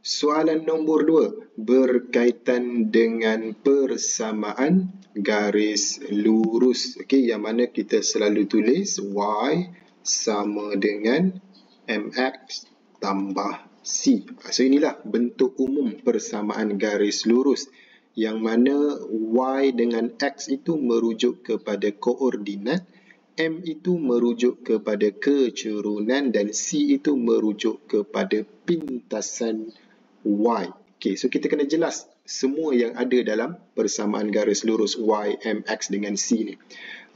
Soalan nombor 2 berkaitan dengan persamaan garis lurus. Okey, yang mana kita selalu tulis y sama dengan mx tambah c. So inilah bentuk umum persamaan garis lurus, yang mana y dengan x itu merujuk kepada koordinat, m itu merujuk kepada kecerunan dan c itu merujuk kepada pintasan y. Okay, so kita kena jelas semua yang ada dalam persamaan garis lurus y, mx dengan c ni.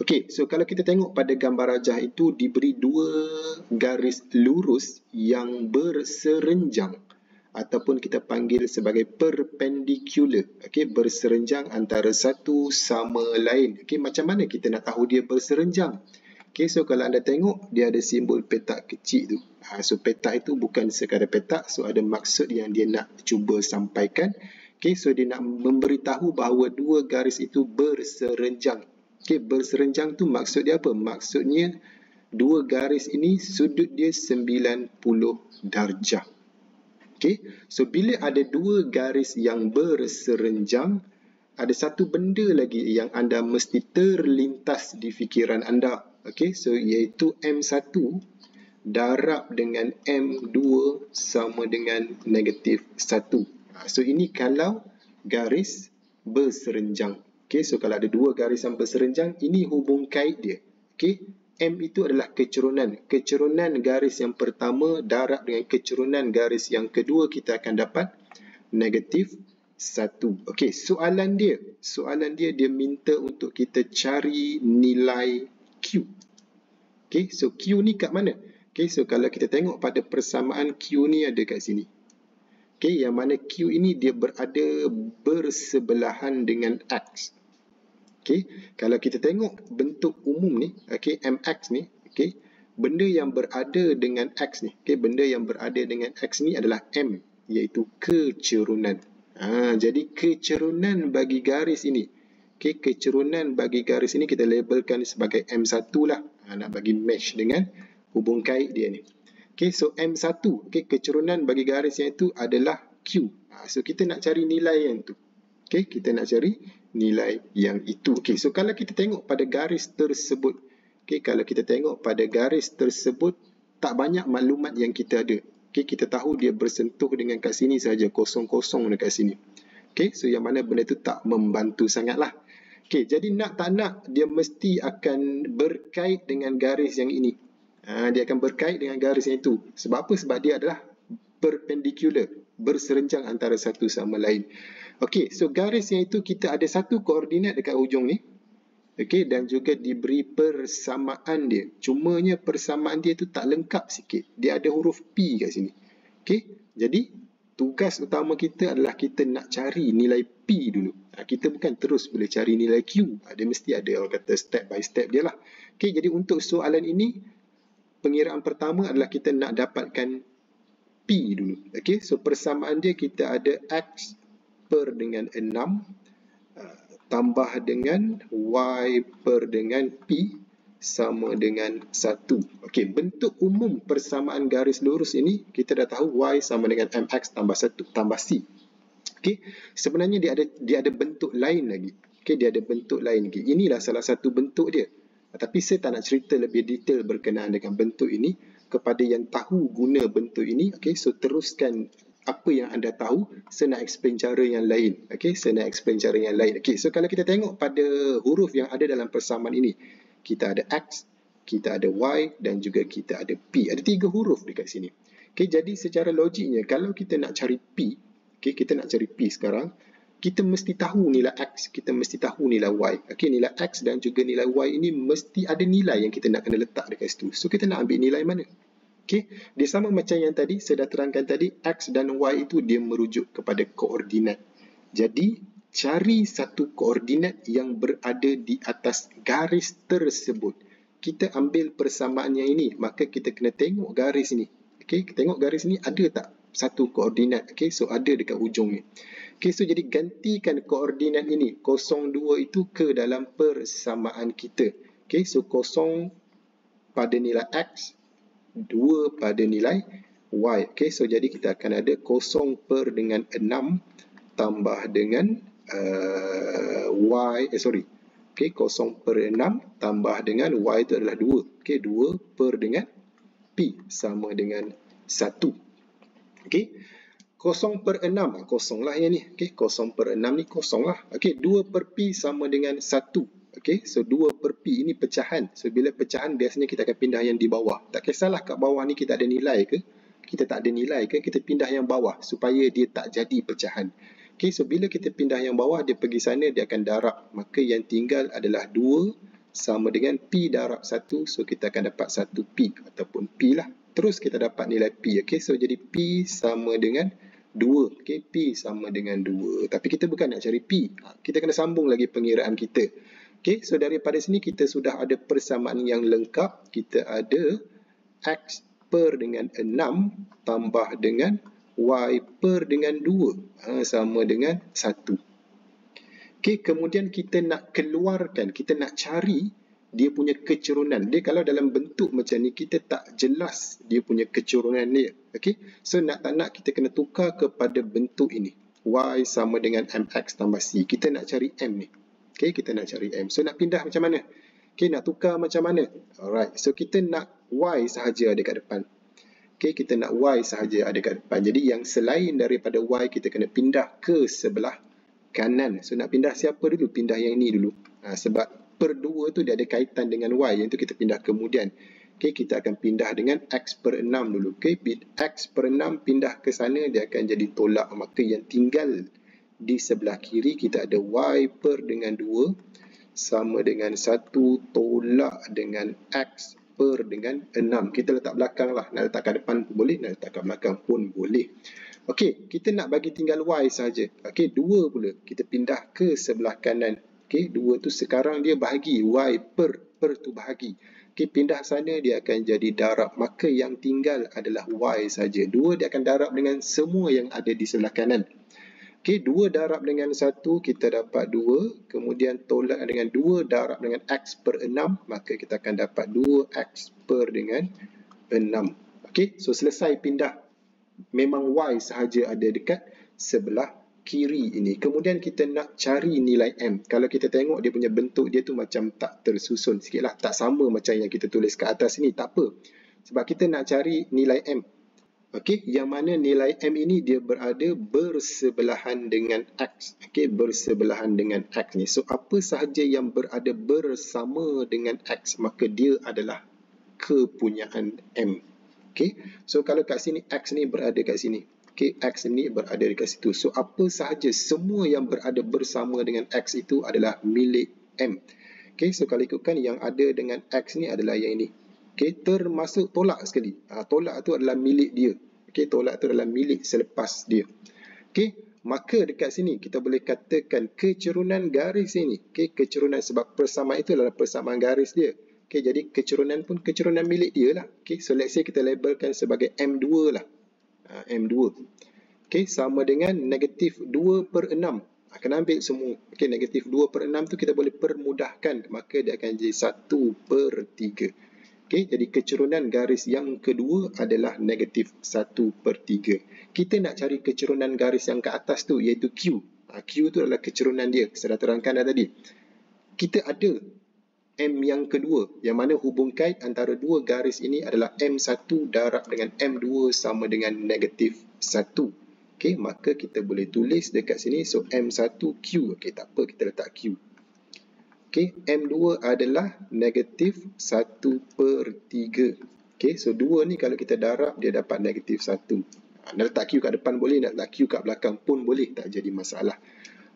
Okay, so kalau kita tengok pada gambar rajah itu diberi dua garis lurus yang berserenjang ataupun kita panggil sebagai perpendicular. Okay, berserenjang antara satu sama lain. Okay, macam mana kita nak tahu dia berserenjang? Okay, so kalau anda tengok dia ada simbol petak kecil tu. So petak itu bukan sekadar petak, so ada maksud yang dia nak cuba sampaikan. Okay, so dia nak memberitahu bahawa dua garis itu berserenjang. Okay, berserenjang tu maksud dia apa? Maksudnya dua garis ini sudut dia 90 darjah. Okay, so bila ada dua garis yang berserenjang, ada satu benda lagi yang anda mesti terlintas di fikiran anda. Okay, so iaitu M1 darab dengan M2 sama dengan negatif 1. So ini kalau garis berserenjang. Okay, so kalau ada dua garis yang berserenjang, ini hubung kait dia. Okay, M itu adalah kecerunan. Kecerunan garis yang pertama darab dengan kecerunan garis yang kedua, kita akan dapat negatif 1. Okey, soalan dia minta untuk kita cari nilai Q. Okey, so Q ni kat mana? Okey, so kalau kita tengok pada persamaan, Q ni ada kat sini. Okey, yang mana Q ini dia berada bersebelahan dengan X. Okey, kalau kita tengok bentuk umum ni, okey, MX ni, okey, benda yang berada dengan X ni, okey, benda yang berada dengan X ni adalah M, iaitu kecerunan. Jadi kecerunan bagi garis ini, okay, kecerunan bagi garis ini kita labelkan sebagai M1 lah. Nak bagi match dengan hubung kait dia ni. Okay, so M1, okay, kecerunan bagi garis yang itu adalah Q. So kita nak cari nilai yang tu. Okay, kita nak cari nilai yang itu. Okay, so kalau kita tengok pada garis tersebut, okay, kalau kita tengok pada garis tersebut, tak banyak maklumat yang kita ada. Okay, kita tahu dia bersentuh dengan kat sini saja, kosong-kosong dekat sini. Okay, so yang mana benda tu tak membantu sangatlah. Okay, jadi nak tak nak, dia mesti akan berkait dengan garis yang ini. Dia akan berkait dengan garis yang itu. Sebab apa? Sebab dia adalah perpendicular, berserenjang antara satu sama lain. Okay, so garis yang itu kita ada satu koordinat dekat hujung ni. Okay, dan juga diberi persamaan dia. Cumanya persamaan dia tu tak lengkap sikit. Dia ada huruf P kat sini. Okay, jadi tugas utama kita adalah kita nak cari nilai P dulu. Kita bukan terus boleh cari nilai Q. Dia mesti ada orang kata step by step dia lah. Okay, jadi untuk soalan ini, pengiraan pertama adalah kita nak dapatkan P dulu. Okay, so persamaan dia kita ada X per dengan 6 tambah dengan Y per dengan P sama dengan 1. Okey, bentuk umum persamaan garis lurus ini kita dah tahu Y sama dengan MX tambah 1 tambah C. Okey, sebenarnya dia ada bentuk lain lagi. Okey, dia ada bentuk lain lagi. Inilah salah satu bentuk dia. Tapi saya tak nak cerita lebih detail berkenaan dengan bentuk ini. Kepada yang tahu guna bentuk ini, okey, so teruskan apa yang anda tahu, saya nak explain cara yang lain. Okey, saya nak explain cara yang lain. Okey, so kalau kita tengok pada huruf yang ada dalam persamaan ini, kita ada X, kita ada Y dan juga kita ada P. Ada 3 huruf dekat sini. Okey, jadi secara logiknya kalau kita nak cari P, okey, kita nak cari P sekarang, kita mesti tahu nilai X, kita mesti tahu nilai Y. Okey, nilai X dan juga nilai Y ini mesti ada nilai yang kita nak kena letak dekat situ. So kita nak ambil nilai mana? Okay, dia sama macam yang tadi, saya dah terangkan tadi, X dan Y itu dia merujuk kepada koordinat. Jadi, cari satu koordinat yang berada di atas garis tersebut. Kita ambil persamaannya ini, maka kita kena tengok garis ini. Okay, tengok garis ini ada tak satu koordinat? Okay, so ada dekat hujung ni. Okay, so jadi gantikan koordinat ini, 02 itu ke dalam persamaan kita. Okay, so 0 pada nilai X, 2 pada nilai Y. Okey, so jadi kita akan ada 0 per dengan 6 tambah dengan Y, Okey, 0 per 6 tambah dengan Y itu adalah 2. Okey, 2 per dengan P sama dengan 1. Okey, 0 per 6, kosong lah yang ni. Okey, 0 per 6 ni kosong lah. Okey, 2 per P sama dengan 1. Okey, so 2 per P ini pecahan. So bila pecahan biasanya kita akan pindah yang di bawah. Tak kisahlah kat bawah ni kita ada nilai ke, kita tak ada nilai ke, kita pindah yang bawah supaya dia tak jadi pecahan. Okey, so bila kita pindah yang bawah, dia pergi sana, dia akan darab. Maka yang tinggal adalah 2 sama dengan P darab 1. So kita akan dapat 1P ataupun P lah. Terus kita dapat nilai P. Okey, so jadi P sama dengan 2. Okey, P sama dengan 2. Tapi kita bukan nak cari P. Kita kena sambung lagi pengiraan kita. Okey, so daripada sini kita sudah ada persamaan yang lengkap. Kita ada X per dengan 6 tambah dengan Y per dengan 2 sama dengan 1. Okey, kemudian kita nak keluarkan, kita nak cari dia punya kecerunan. Dia kalau dalam bentuk macam ni, kita tak jelas dia punya kecerunan dia. Okey, so nak tak nak kita kena tukar kepada bentuk ini. Y sama dengan MX tambah C. Kita nak cari M ni. Okey, kita nak cari M. So nak pindah macam mana? Okey, nak tukar macam mana? Alright, so kita nak Y sahaja ada kat depan. Okey, kita nak Y sahaja ada kat depan. Jadi yang selain daripada Y, kita kena pindah ke sebelah kanan. So nak pindah siapa dulu? Pindah yang ni dulu. Sebab per 2 tu dia ada kaitan dengan Y. Yang tu kita pindah kemudian. Okey, kita akan pindah dengan X per 6 dulu. Okey, X per 6 pindah ke sana, dia akan jadi tolak. Maka yang tinggal di sebelah kiri kita ada Y per dengan 2 sama dengan 1 tolak dengan X per dengan 6. Kita letak belakang lah. Nak letak kat depan pun boleh, nak letak kat belakang pun boleh. Okey, kita nak bagi tinggal Y saja. Okey, 2 pula. Kita pindah ke sebelah kanan. Okey, 2 tu sekarang dia bahagi. Y per tu bahagi. Okey, pindah sana dia akan jadi darab. Maka yang tinggal adalah Y saja. 2 dia akan darab dengan semua yang ada di sebelah kanan. Okey, 2 darab dengan 1, kita dapat 2. Kemudian tolak dengan 2 darab dengan X per 6. Maka kita akan dapat 2X per dengan 6. Okey, so selesai pindah. Memang Y sahaja ada dekat sebelah kiri ini. Kemudian kita nak cari nilai M. Kalau kita tengok dia punya bentuk dia tu macam tak tersusun sikit lah. Tak sama macam yang kita tulis kat atas ni. Tak apa. Sebab kita nak cari nilai M. Okey, yang mana nilai M ini dia berada bersebelahan dengan X. Okey, bersebelahan dengan X ni. So, apa sahaja yang berada bersama dengan X, maka dia adalah kepunyaan M. Okey, so kalau kat sini X ni berada kat sini. Okey, X ni berada dekat situ. So, apa sahaja semua yang berada bersama dengan X itu adalah milik M. Okey, so kalau ikutkan yang ada dengan X ni adalah yang ini. Okey, termasuk tolak sekali. Tolak tu adalah milik dia. Okey, tolak tu adalah milik selepas dia. Okey, maka dekat sini kita boleh katakan kecerunan garis ini. Okey, kecerunan sebab persamaan itu adalah persamaan garis dia. Okey, jadi kecerunan pun kecerunan milik dia lah. Okey, so let's say kita labelkan sebagai M2 lah. M2. Okey, sama dengan negatif 2 per 6. Akan ambil semua. Okey, negatif 2 per 6 tu kita boleh permudahkan. Maka dia akan jadi 1 per 3. Okey, jadi kecerunan garis yang kedua adalah negatif 1 per 3. Kita nak cari kecerunan garis yang ke atas tu, iaitu Q. Q tu adalah kecerunan dia. Saya dah terangkan dah tadi. Kita ada M yang kedua, yang mana hubung kait antara dua garis ini adalah M1 darab dengan M2 sama dengan negatif 1. Okey, maka kita boleh tulis dekat sini. So, M1Q. Okey, tak apa, kita letak Q. Okey, M2 adalah negatif 1 per 3. Okey, so 2 ni kalau kita darab, dia dapat negatif 1. Nak letak Q kat depan boleh, nak letak Q kat belakang pun boleh, tak jadi masalah.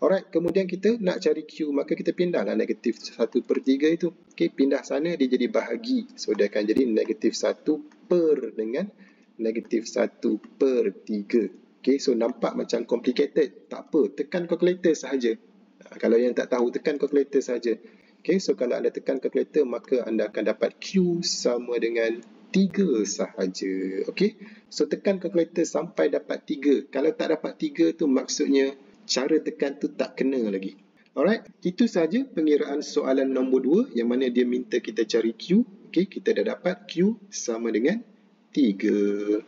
Alright, kemudian kita nak cari Q, maka kita pindahlah negatif 1 per 3 itu. Okey, pindah sana, dia jadi bahagi. So, dia akan jadi negatif 1 per dengan negatif 1 per 3. Okey, so nampak macam complicated. Tak apa, tekan calculator sahaja. Kalau yang tak tahu, tekan calculator saja. Okey, so kalau anda tekan calculator, maka anda akan dapat Q sama dengan 3 sahaja. Okey, so tekan calculator sampai dapat 3. Kalau tak dapat 3 tu maksudnya cara tekan tu tak kena lagi. Alright, itu sahaja pengiraan soalan nombor 2 yang mana dia minta kita cari Q. Okey, kita dah dapat Q sama dengan 3.